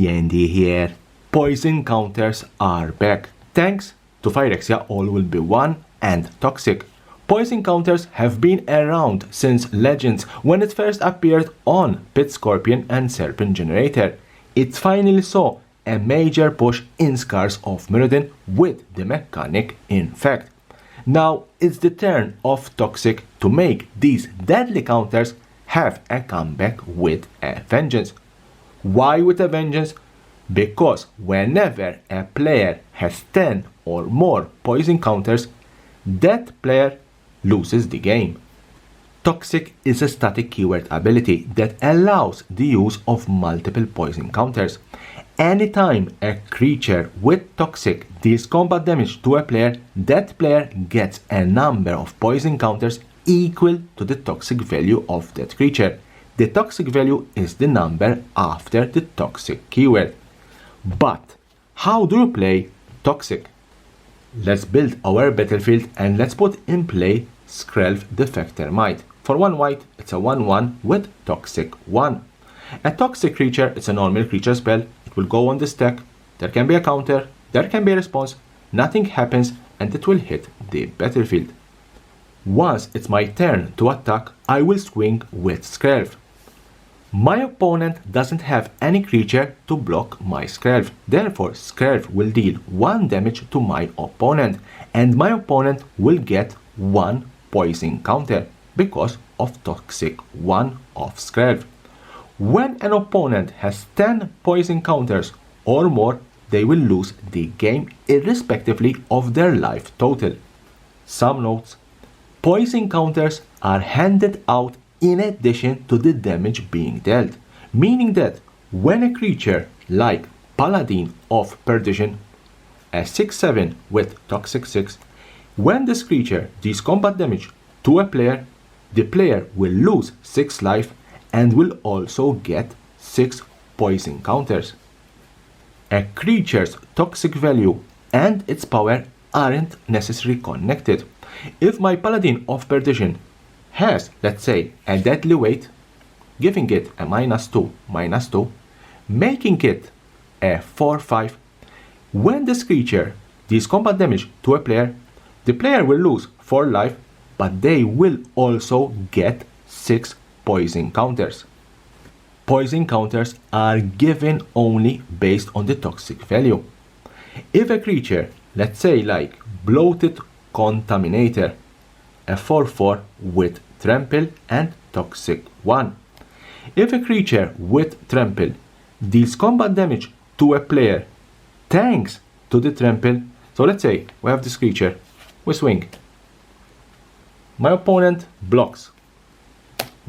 E.N.D here. Poison counters are back. Thanks to Phyrexia, all will be one and toxic. Poison counters have been around since Legends when it first appeared on Pit Scorpion and Serpent Generator. It finally saw a major push in Scars of Mirrodin with the mechanic in fact. Now it's the turn of Toxic to make these deadly counters have a comeback with a vengeance. Why with a vengeance? Because whenever a player has 10 or more poison counters, that player loses the game. Toxic is a static keyword ability that allows the use of multiple poison counters. Anytime a creature with Toxic deals combat damage to a player, that player gets a number of poison counters equal to the toxic value of that creature. The toxic value is the number after the toxic keyword. But how do you play Toxic? Let's build our battlefield and let's put in play Skrelv Defector Might. For 1 white, it's a 1/1 with Toxic 1. A toxic creature is a normal creature spell. It will go on the stack. There can be a counter, there can be a response, nothing happens, and it will hit the battlefield. Once it's my turn to attack, I will swing with Skrelv. My opponent doesn't have any creature to block my Skrelv. Therefore, Skrelv will deal 1 damage to my opponent, and my opponent will get 1 poison counter because of Toxic 1 of Skrelv. When an opponent has 10 poison counters or more, they will lose the game irrespectively of their life total. Some notes: poison counters are handed out in addition to the damage being dealt, meaning that when a creature like Paladin of Perdition, a 6/7 with Toxic 6, when this creature deals combat damage to a player, the player will lose 6 life and will also get 6 poison counters. A creature's toxic value and its power aren't necessarily connected. If my Paladin of Perdition has, let's say, a deadly weight, giving it a -2/-2, making it a 4/5, when this creature deals combat damage to a player, the player will lose 4 life, but they will also get 6 poison counters. Poison counters are given only based on the toxic value. If a creature, let's say like Bloated Contaminator, a 4/4 with Trample and Toxic 1. If a creature with Trample deals combat damage to a player thanks to the Trample, so let's say we have this creature, we swing. My opponent blocks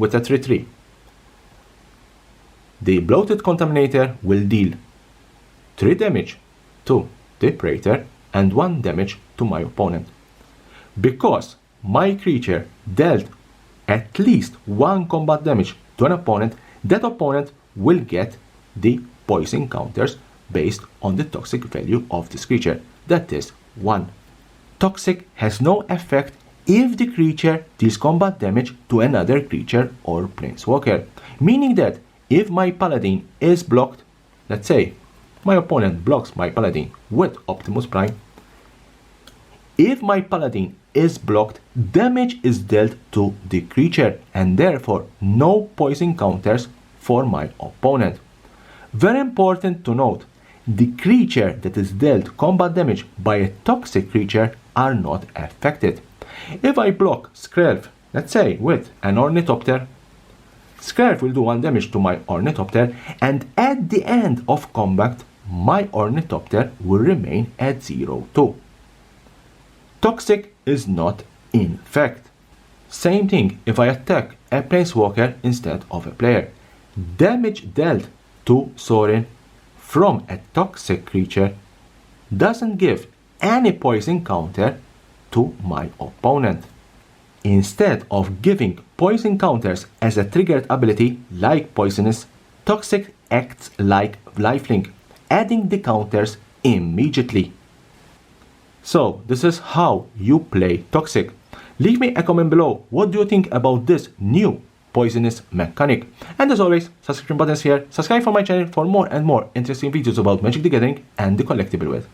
with a 3/3. The Bloated Contaminator will deal 3 damage to the Praetor and 1 damage to my opponent. Because my creature dealt at least 1 combat damage to an opponent, that opponent will get the poison counters based on the toxic value of this creature, that is 1. Toxic has no effect if the creature deals combat damage to another creature or planeswalker, meaning that if my Paladin is blocked, let's say my opponent blocks my Paladin with Optimus Prime, if my Paladin is blocked, damage is dealt to the creature and therefore no poison counters for my opponent. Very important to note, the creature that is dealt combat damage by a toxic creature are not affected. If I block Skrelv, let's say with an Ornithopter, Skrelv will do 1 damage to my Ornithopter, and at the end of combat, my Ornithopter will remain at 0/2. Toxic is not in fact. Same thing if I attack a planeswalker instead of a player. Damage dealt to Sorin from a toxic creature doesn't give any poison counter to my opponent. Instead of giving poison counters as a triggered ability like Poisonous, Toxic acts like lifelink, adding the counters immediately. So this is how you play Toxic. Leave me a comment below. What do you think about this new poisonous mechanic. And as always, subscription button is here. Subscribe for my channel for more and more interesting videos about Magic the Gathering and the collectible world.